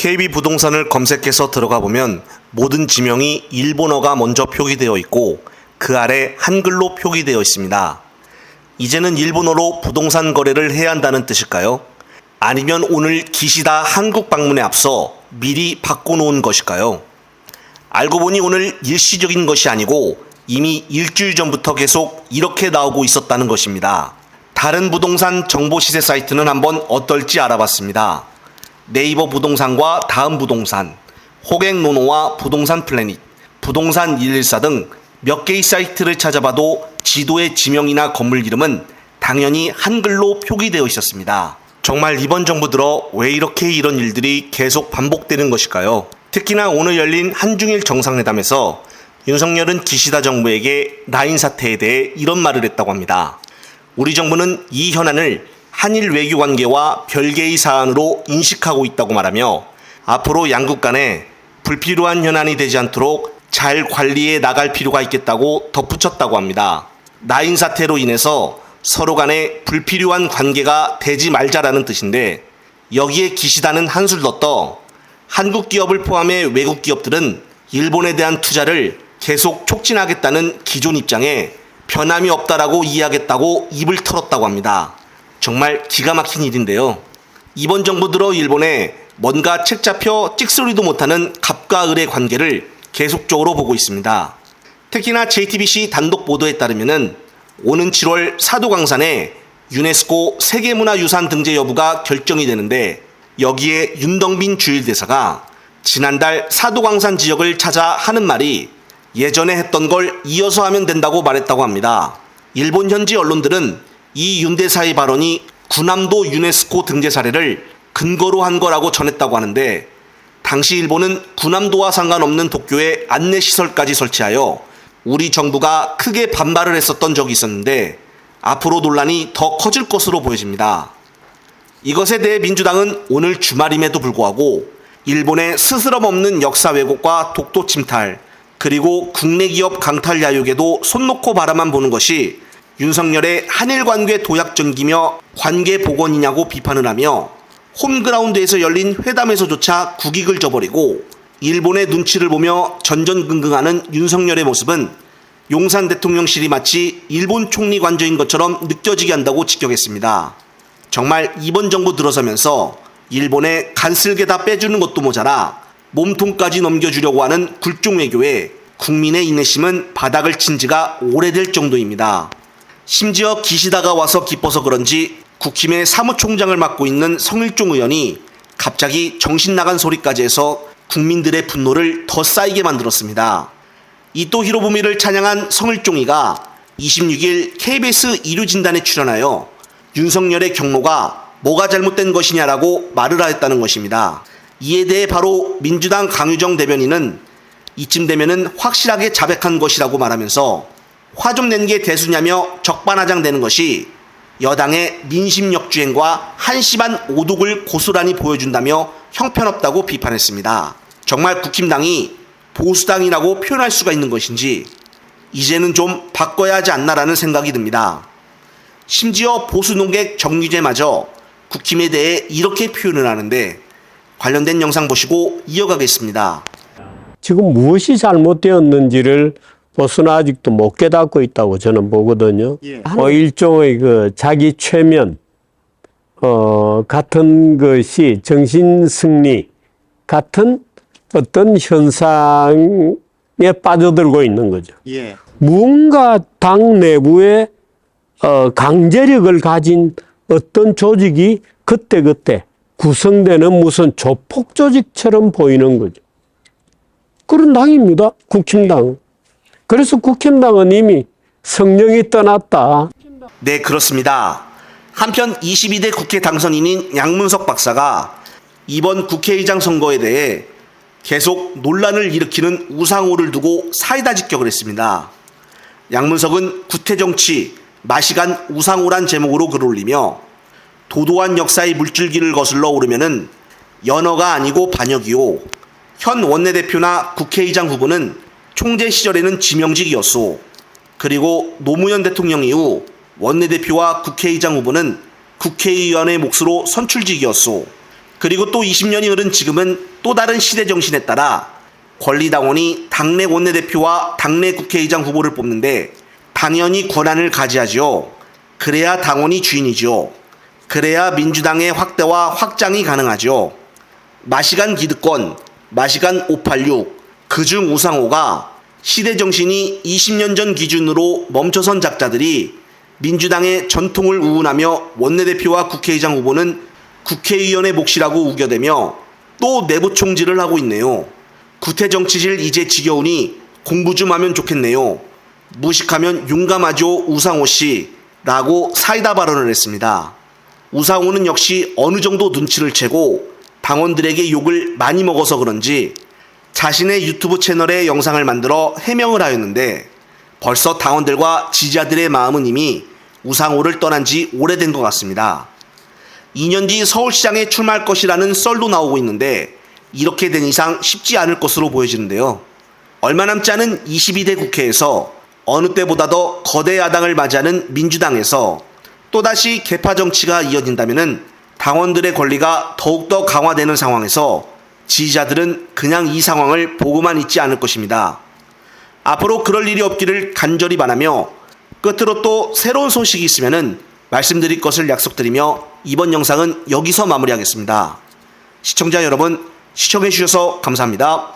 KB부동산을 검색해서 들어가 보면 모든 지명이 일본어가 먼저 표기되어 있고 그 아래 한글로 표기되어 있습니다. 이제는 일본어로 부동산 거래를 해야 한다는 뜻일까요? 아니면 오늘 기시다 한국 방문에 앞서 미리 바꿔놓은 것일까요? 알고 보니 오늘 일시적인 것이 아니고 이미 일주일 전부터 계속 이렇게 나오고 있었다는 것입니다. 다른 부동산 정보 시세 사이트는 한번 어떨지 알아봤습니다. 네이버 부동산과 다음 부동산, 호갱노노와 부동산 플래닛, 부동산 114 등 몇 개의 사이트를 찾아봐도 지도의 지명이나 건물 이름은 당연히 한글로 표기되어 있었습니다. 정말 이번 정부 들어 왜 이렇게 이런 일들이 계속 반복되는 것일까요? 특히나 오늘 열린 한중일 정상회담에서 윤석열은 기시다 정부에게 라인 사태에 대해 이런 말을 했다고 합니다. 우리 정부는 이 현안을 한일 외교 관계와 별개의 사안으로 인식하고 있다고 말하며 앞으로 양국 간에 불필요한 현안이 되지 않도록 잘 관리해 나갈 필요가 있겠다고 덧붙였다고 합니다. 라인 사태로 인해서 서로 간에 불필요한 관계가 되지 말자라는 뜻인데 여기에 기시다는 한술 더 떠 한국 기업을 포함해 외국 기업들은 일본에 대한 투자를 계속 촉진하겠다는 기존 입장에 변함이 없다라고 이해하겠다고 입을 털었다고 합니다. 정말 기가 막힌 일인데요. 이번 정부 들어 일본에 뭔가 책 잡혀 찍소리도 못하는 갑과 을의 관계를 계속적으로 보고 있습니다. 특히나 JTBC 단독 보도에 따르면 오는 7월 사도광산에 유네스코 세계문화유산 등재 여부가 결정이 되는데 여기에 윤덕빈 주일대사가 지난달 사도광산 지역을 찾아 하는 말이 예전에 했던 걸 이어서 하면 된다고 말했다고 합니다. 일본 현지 언론들은 이 윤 대사의 발언이 구남도 유네스코 등재 사례를 근거로 한 거라고 전했다고 하는데 당시 일본은 구남도와 상관없는 도쿄에 안내시설까지 설치하여 우리 정부가 크게 반발을 했었던 적이 있었는데 앞으로 논란이 더 커질 것으로 보여집니다. 이것에 대해 민주당은 오늘 주말임에도 불구하고 일본의 스스럼 없는 역사 왜곡과 독도 침탈 그리고 국내 기업 강탈 야욕에도 손 놓고 바라만 보는 것이 윤석열의 한일 관계 도약 전기며 관계 복원이냐고 비판을 하며 홈그라운드에서 열린 회담에서조차 국익을 저버리고 일본의 눈치를 보며 전전긍긍하는 윤석열의 모습은 용산 대통령실이 마치 일본 총리 관저인 것처럼 느껴지게 한다고 직격했습니다. 정말 이번 정부 들어서면서 일본에 간슬게 다 빼주는 것도 모자라 몸통까지 넘겨주려고 하는 굴종 외교에 국민의 인내심은 바닥을 친 지가 오래될 정도입니다. 심지어 기시다가 와서 기뻐서 그런지 국힘의 사무총장을 맡고 있는 성일종 의원이 갑자기 정신 나간 소리까지 해서 국민들의 분노를 더 쌓이게 만들었습니다. 이토 히로부미를 찬양한 성일종이가 26일 KBS 일요진단에 출연하여 윤석열의 경로가 뭐가 잘못된 것이냐라고 말을 하였다는 것입니다. 이에 대해 바로 민주당 강유정 대변인은 이쯤 되면은 확실하게 자백한 것이라고 말하면서 화 좀 낸 게 대수냐며 적반하장되는 것이 여당의 민심 역주행과 한심한 오독을 고스란히 보여준다며 형편없다고 비판했습니다. 정말 국힘당이 보수당이라고 표현할 수가 있는 것인지 이제는 좀 바꿔야 하지 않나라는 생각이 듭니다. 심지어 보수 농객 정유재마저 국힘에 대해 이렇게 표현을 하는데 관련된 영상 보시고 이어가겠습니다. 지금 무엇이 잘못되었는지를 보수는 아직도 못 깨닫고 있다고 저는 보거든요. 예. 일종의 그 자기 최면, 같은 것이 정신승리 같은 어떤 현상에 빠져들고 있는 거죠. 예. 무언가 당 내부에 강제력을 가진 어떤 조직이 그때그때 구성되는 무슨 조폭 조직처럼 보이는 거죠. 그런 당입니다. 국힘당. 그래서 국힘당은 이미 성령이 떠났다. 네, 그렇습니다. 한편 22대 국회 당선인인 양문석 박사가 이번 국회의장 선거에 대해 계속 논란을 일으키는 우상호를 두고 사이다 직격을 했습니다. 양문석은 구태정치, 마시간 우상호란 제목으로 글을 올리며 도도한 역사의 물줄기를 거슬러 오르면은 연어가 아니고 반역이요. 현 원내대표나 국회의장 후보는 총재 시절에는 지명직이었소. 그리고 노무현 대통령 이후 원내대표와 국회의장 후보는 국회의원의 몫으로 선출직이었소. 그리고 또 20년이 흐른 지금은 또 다른 시대 정신에 따라 권리당원이 당내 원내대표와 당내 국회의장 후보를 뽑는데 당연히 권한을 가지하지요. 그래야 당원이 주인이죠. 그래야 민주당의 확대와 확장이 가능하죠. 마시간 기득권, 마시간 586, 그중 우상호가 시대 정신이 20년 전 기준으로 멈춰선 작자들이 민주당의 전통을 우운하며 원내대표와 국회의장 후보는 국회의원의 몫이라고 우겨대며 또 내부 총질을 하고 있네요. 구태정치질 이제 지겨우니 공부 좀 하면 좋겠네요. 무식하면 용감하죠 우상호 씨 라고 사이다 발언을 했습니다. 우상호는 역시 어느 정도 눈치를 채고 당원들에게 욕을 많이 먹어서 그런지 자신의 유튜브 채널에 영상을 만들어 해명을 하였는데 벌써 당원들과 지지자들의 마음은 이미 우상호를 떠난 지 오래된 것 같습니다. 2년 뒤 서울시장에 출마할 것이라는 썰도 나오고 있는데 이렇게 된 이상 쉽지 않을 것으로 보여지는데요. 얼마 남지 않은 22대 국회에서 어느 때보다 더 거대 야당을 맞이하는 민주당에서 또다시 계파 정치가 이어진다면 당원들의 권리가 더욱더 강화되는 상황에서 지지자들은 그냥 이 상황을 보고만 있지 않을 것입니다. 앞으로 그럴 일이 없기를 간절히 바라며 끝으로 또 새로운 소식이 있으면 말씀드릴 것을 약속드리며 이번 영상은 여기서 마무리하겠습니다. 시청자 여러분, 시청해주셔서 감사합니다.